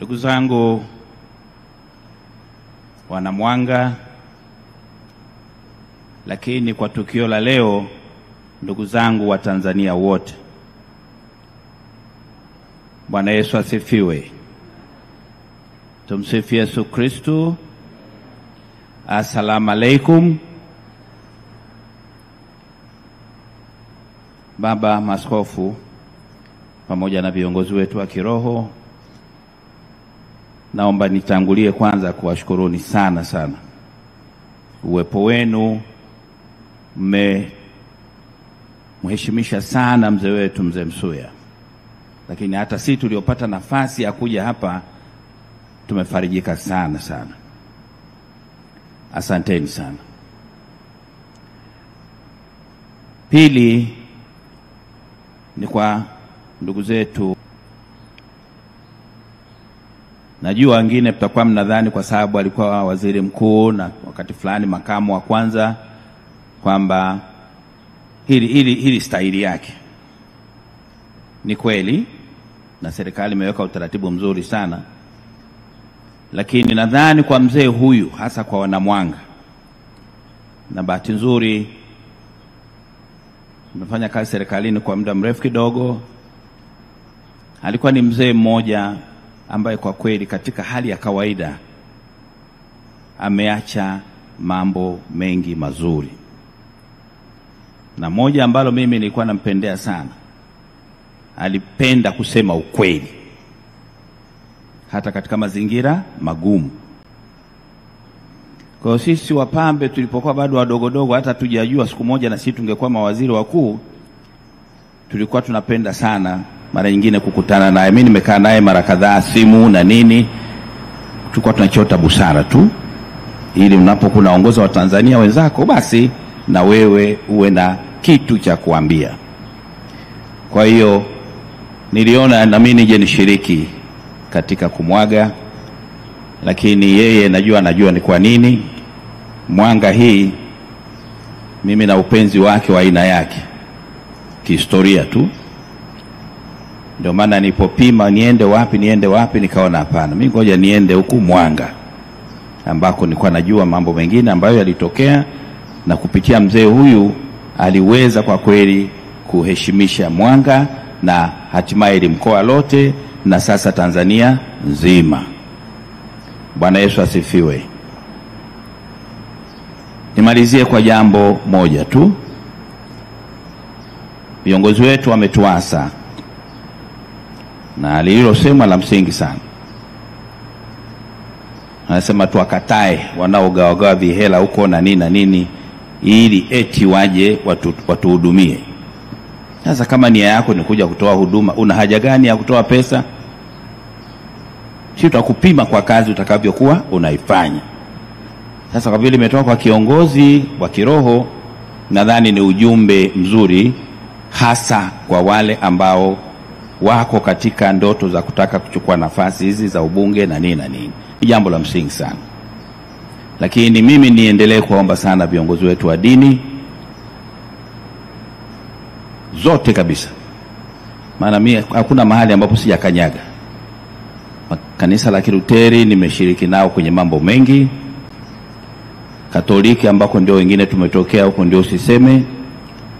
Ndugu zangu Wanamwanga, lakini kwa tukio la leo, ndugu zangu wa Tanzania wote, Bwana Yesu asifiwe. Tumsifu Yesu Kristo. Asalamu alaikum. Baba Maaskofu pamoja na viongozi wetu wa kiroho, naomba nitangulie kwanza kuwashukuruni sana sana. Uwepo wenu mheshimisha sana mzee wetu Mzee Msuya, lakini hata sisi tuliopata nafasi ya kuja hapa tumefarijika sana sana. Asanteni sana. Pili ni kwa ndugu zetu. Najua wengine mtakuwa mnadhani kwa sababu alikuwa waziri mkuu na wakati fulani makamu wa kwanza kwamba hili stahili yake. Ni kweli na serikali imeweka utaratibu mzuri sana, lakini nadhani kwa mzee huyu, hasa kwa Wanamwanga, na bahati nzuri nimefanya kazi serikalini kwa muda mrefu kidogo, alikuwa ni mzee mmoja ambaye kwa kweli katika hali ya kawaida ameacha mambo mengi mazuri. Na moja ambalo mimi nilikuwa nampendea sana, alipenda kusema ukweli hata katika mazingira magumu. Kwa hiyo sisi wapambe tulipokuwa bado wadogodogo, hata tujajua siku moja na sisi tungekuwa mawaziri wakuu, tulikuwa tunapenda sana mara nyingine kukutana naye. Mimi nimekaa naye mara kadhaa, simu na nini, tulikuwa tunachota busara tu ili unapokuwa unaongoza wa Tanzania wenzako basi na wewe uwe na kitu cha kuambia. Kwa hiyo niliona na mimi nije nishiriki katika kumwaga, lakini yeye anajua ni kwa nini Mwanga hii mimi na upenzi wake wa aina yake kihistoria tu. Ndio maana nilipopima niende wapi nikaona hapana, mimi ngoja niende huku Mwanga ambako nilikuwa najua mambo mengine ambayo yalitokea, na kupitia mzee huyu aliweza kwa kweli kuheshimisha Mwanga na hatimaye mkoa lote na sasa Tanzania nzima. Bwana Yesu asifiwe. Nimalizie kwa jambo moja tu. Viongozi wetu wametuasa na alilosema la msingi sana. Anasema tuwakatae wanaogawagawa vihela huko na nini ili eti waje watuhudumie. Sasa kama nia yako ni kuja kutoa huduma, una haja gani ya kutoa pesa? Sisi tutakupima kwa kazi utakavyokuwa unaifanya. Sasa kwa vile imetoka kwa kiongozi wa kiroho, nadhani ni ujumbe mzuri hasa kwa wale ambao wako katika ndoto za kutaka kuchukua nafasi hizi za ubunge na nini. Ni jambo la msingi sana. Lakini mimi niendelee kuomba sana viongozi wetu wa dini zote kabisa. Maana mimi hakuna mahali ambapo sijakanyaga. Kanisa la Kiluteri nimeshiriki nao kwenye mambo mengi. Katoliki ambako ndio wengine tumetokea huko ndio usiseme,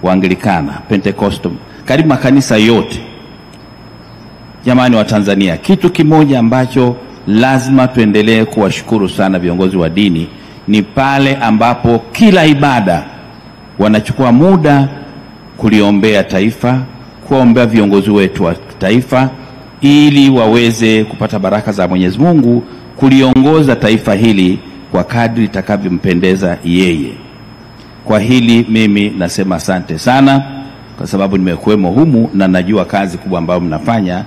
Waanglikana, Pentecostal, karibu makanisa yote. Jamani wa Tanzania, kitu kimoja ambacho lazima tuendelee kuwashukuru sana viongozi wa dini ni pale ambapo kila ibada wanachukua muda kuliombea taifa, kuombea viongozi wetu wa taifa ili waweze kupata baraka za Mwenyezi Mungu kuliongoza taifa hili kwa kadri itakavyompendeza yeye. Kwa hili mimi nasema asante sana, kwa sababu nimekuwemo humu na najua kazi kubwa ambayo mnafanya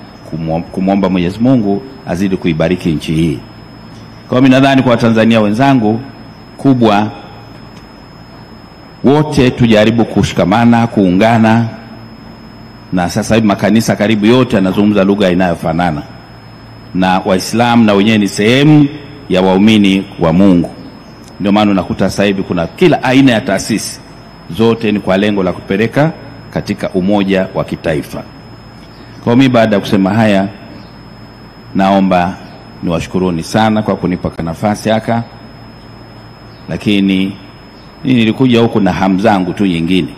kumwomba Mwenyezi Mungu azidi kuibariki nchi hii. Kwa mimi nadhani kwa Tanzania wenzangu kubwa wote tujaribu kushikamana, kuungana, na sasa hivi makanisa karibu yote yanazungumza lugha inayofanana, na Waislamu na wenyewe ni sehemu ya waumini wa Mungu. Ndio maana unakuta sasa hivi kuna kila aina ya taasisi, zote ni kwa lengo la kupeleka katika umoja wa kitaifa. Kwa mimi baada ya kusema haya, naomba niwashukuruni sana kwa kunipa nafasi haka, lakini nilikuja huku na hamu zangu tu nyingine,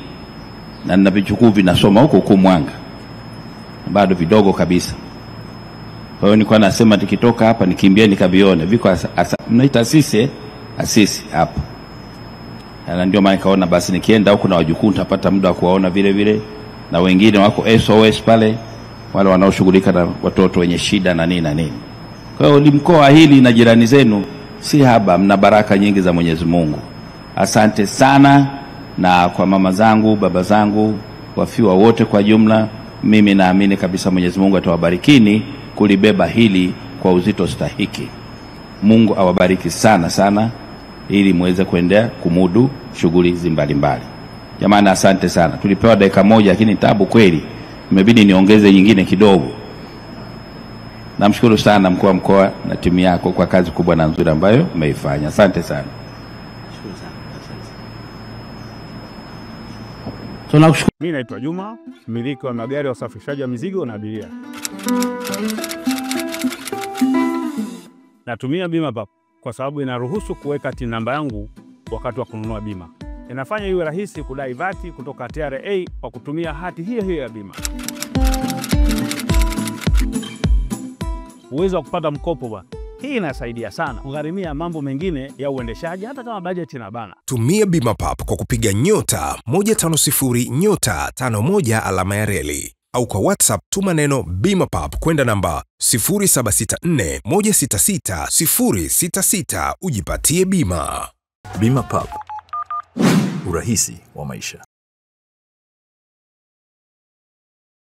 na nina vichukuu vinasoma huko Mwanga bado vidogo kabisa. Kwa hiyo nilikuwa nasema tukitoka hapa nikimbie nikavione viko mnaita asisi hapo, na ndio maana nikaona basi nikienda huko na wajukuu nitapata muda wa kuwaona vile vile, na wengine wako SOS pale, wale wanaoshughulika na watoto wenye shida na nini na nini. Kwa hiyo mkoa hili na jirani zenu si haba, mna baraka nyingi za Mwenyezi Mungu. Asante sana, na kwa mama zangu, baba zangu, wafiwa wote kwa jumla, mimi naamini kabisa Mwenyezi Mungu atawabarikini kulibeba hili kwa uzito stahiki. Mungu awabariki sana sana, ili muweze kuendelea kumudu shughuli hizi mbalimbali. Jamani, asante sana. Tulipewa dakika moja, lakini tabu kweli, imebidi niongeze nyingine kidogo. Namshukuru sana mkuu wa mkoa na timu yako kwa kazi kubwa na nzuri ambayo umeifanya. Asante sana. Tunakushukuru. Mimi naitwa Juma, mmiliki wa magari ya usafirishaji wa mizigo na abiria. Natumia bima papo kwa sababu inaruhusu kuweka TIN namba yangu wakati wa kununua bima. Inafanya iwe rahisi kudai vati kutoka TRA kwa kutumia hati hiyo hiyo ya bima. Uwezo wa kupata mkopo bwana. Hii inasaidia sana kugharimia mambo mengine ya uendeshaji hata kama bajeti inabana. Tumia bima papo kwa kupiga *150*51 alama ya reli, au kwa WhatsApp tuma neno bima papo kwenda namba 0764166066 ujipatie bima. Bima papo, urahisi wa maisha.